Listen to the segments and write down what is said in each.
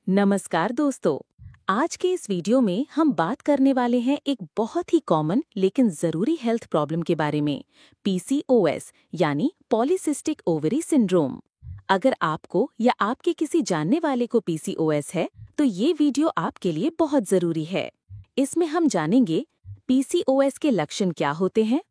नमस्कार दोस्तों। आज के इस वीडियो में हम बात करने वाले हैं एक बहुत ही कॉमन लेकिन ज़रूरी हेल्थ प्रॉब्लम के बारे में, पीसीओएस यानी पॉलीसिस्टिक ओवरी सिंड्रोम। अगर आपको या आपके किसी जानने वाले को पीसीओएस है तो ये वीडियो आपके लिए बहुत ज़रूरी है। इसमें हम जानेंगे पीसीओएस के लक्षण क्या होते हैं,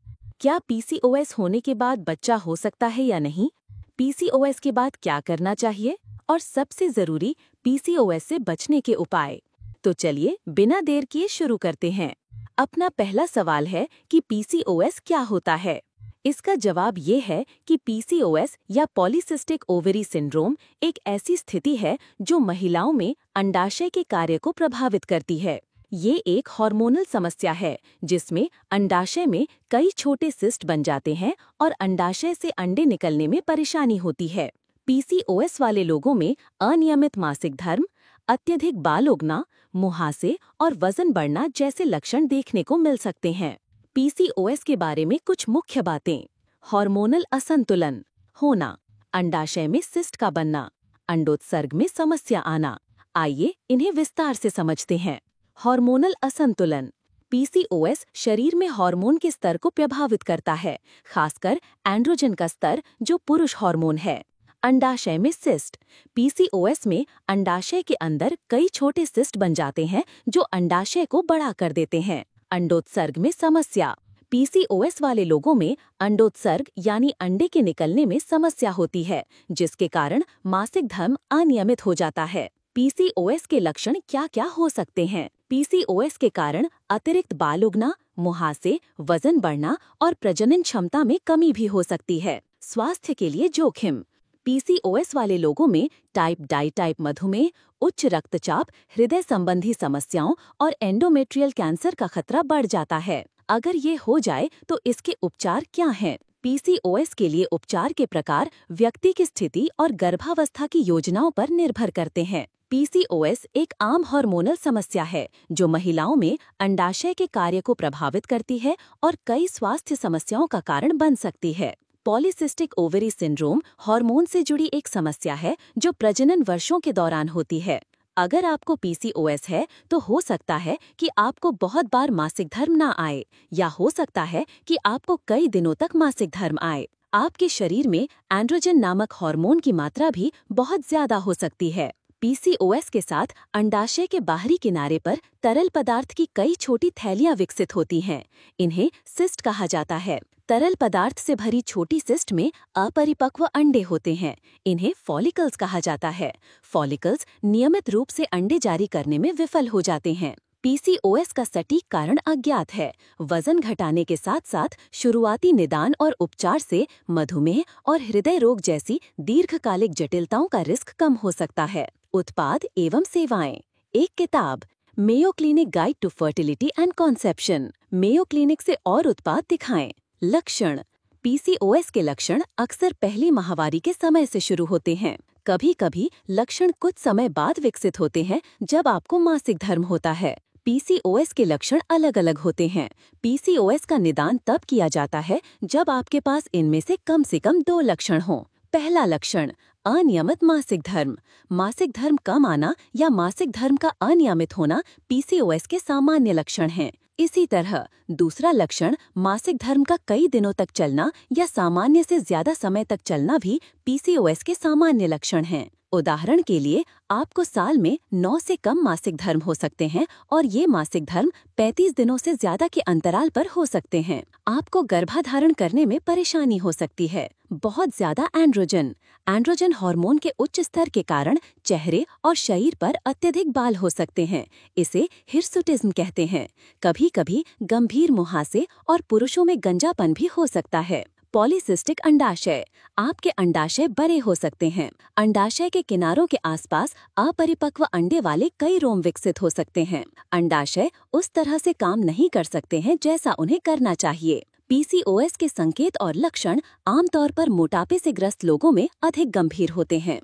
क्या पीसीओएस होने के बाद बच्चा हो सकता है या नहीं, पीसीओएस के बाद क्या करना चाहिए और सबसे ज़रूरी पीसीओएस से बचने के उपाय। तो चलिए बिना देर किए शुरू करते हैं। अपना पहला सवाल है कि पीसीओएस क्या होता है। इसका जवाब ये है कि पीसीओएस या पॉलीसिस्टिक ओवरी सिंड्रोम एक ऐसी स्थिति है जो महिलाओं में अंडाशय के कार्य को प्रभावित करती है। ये एक हार्मोनल समस्या है जिसमें अंडाशय में कई छोटे सिस्ट बन जाते हैं और अंडाशय से अंडे निकलने में परेशानी होती है। पीसीओएस वाले लोगों में अनियमित मासिक धर्म, अत्यधिक बाल उगना, मुहासे और वजन बढ़ना जैसे लक्षण देखने को मिल सकते हैं। पीसीओएस के बारे में कुछ मुख्य बातें: हार्मोनल असंतुलन होना, अंडाशय में सिस्ट का बनना, अंडोत्सर्ग में समस्या आना। आइए इन्हें विस्तार से समझते हैं। हार्मोनल असंतुलन। पीसीओएस शरीर में हार्मोन के स्तर को प्रभावित करता है, खासकर एंड्रोजन का स्तर जो पुरुष हार्मोन है। अंडाशय में सिस्ट। पीसीओएस में अंडाशय के अंदर कई छोटे सिस्ट बन जाते हैं जो अंडाशय को बड़ा कर देते हैं। अंडोत्सर्ग में समस्या। पीसीओएस वाले लोगों में अंडोत्सर्ग यानी अंडे के निकलने में समस्या होती है, जिसके कारण मासिक धर्म अनियमित हो जाता है। पीसीओएस के लक्षण क्या क्या हो सकते हैं? पीसीओएस के कारण अतिरिक्त बाल उगना, मुहासे, वजन बढ़ना और प्रजनन क्षमता में कमी भी हो सकती है। स्वास्थ्य के लिए जोखिम। पीसीओएस वाले लोगों में टाइप 2 टाइप मधुमेह, उच्च रक्तचाप, हृदय संबंधी समस्याओं और एंडोमेट्रियल कैंसर का खतरा बढ़ जाता है। अगर ये हो जाए तो इसके उपचार क्या हैं? पीसीओएस के लिए उपचार के प्रकार व्यक्ति की स्थिति और गर्भावस्था की योजनाओं पर निर्भर करते हैं। पीसीओएस एक आम हार्मोनल समस्या है जो महिलाओं में अंडाशय के कार्य को प्रभावित करती है और कई स्वास्थ्य समस्याओं का कारण बन सकती है। पॉलीसिस्टिक ओवरी सिंड्रोम हार्मोन से जुड़ी एक समस्या है जो प्रजनन वर्षों के दौरान होती है। अगर आपको पीसीओएस है तो हो सकता है कि आपको बहुत बार मासिक धर्म ना आए, या हो सकता है कि आपको कई दिनों तक मासिक धर्म आए। आपके शरीर में एंड्रोजन नामक हार्मोन की मात्रा भी बहुत ज्यादा हो सकती है। पीसीओएस के साथ अंडाशय के बाहरी किनारे पर तरल पदार्थ की कई छोटी थैलियां विकसित होती हैं। इन्हें सिस्ट कहा जाता है। तरल पदार्थ से भरी छोटी सिस्ट में अपरिपक्व अंडे होते हैं। इन्हें फॉलिकल्स कहा जाता है। फॉलिकल्स नियमित रूप से अंडे जारी करने में विफल हो जाते हैं। पीसीओएस का सटीक कारण अज्ञात है। वजन घटाने के साथ साथ शुरुआती निदान और उपचार से मधुमेह और हृदय रोग जैसी दीर्घकालिक जटिलताओं का रिस्क कम हो सकता है। उत्पाद एवं सेवाएं। एक किताब, Mayo Clinic guide to fertility and conception. Mayo Clinic से और उत्पाद दिखाएं। लक्षण। पीसीओएस के लक्षण अक्सर पहली माहवारी के समय से शुरू होते हैं। कभी कभी लक्षण कुछ समय बाद विकसित होते हैं जब आपको मासिक धर्म होता है। पीसीओएस के लक्षण अलग अलग होते हैं। पीसीओएस का निदान तब किया जाता है जब आपके पास इनमें से कम 2 लक्षण हों। पहला लक्षण, अनियमित मासिक धर्म। मासिक धर्म कम आना या मासिक धर्म का अनियमित होना पीसीओएस के सामान्य लक्षण हैं। इसी तरह दूसरा लक्षण, मासिक धर्म का कई दिनों तक चलना या सामान्य से ज्यादा समय तक चलना भी पीसीओएस के सामान्य लक्षण हैं। उदाहरण के लिए, आपको साल में 9 से कम मासिक धर्म हो सकते हैं और ये मासिक धर्म 35 दिनों से ज्यादा के अंतराल पर हो सकते हैं। आपको गर्भाधारण करने में परेशानी हो सकती है। बहुत ज्यादा एंड्रोजन। एंड्रोजन हार्मोन के उच्च स्तर के कारण चेहरे और शरीर पर अत्यधिक बाल हो सकते हैं। इसे हिर्सुटिज्म कहते हैं। कभी कभी गंभीर मुहासे और पुरुषों में गंजापन भी हो सकता है। पॉलीसिस्टिक अंडाशय। आपके अंडाशय बड़े हो सकते हैं। अंडाशय के किनारों के आसपास अपरिपक्व अंडे वाले कई रोम विकसित हो सकते हैं। अंडाशय उस तरह से काम नहीं कर सकते हैं जैसा उन्हें करना चाहिए। पीसीओएस के संकेत और लक्षण आमतौर पर मोटापे से ग्रस्त लोगों में अधिक गंभीर होते हैं।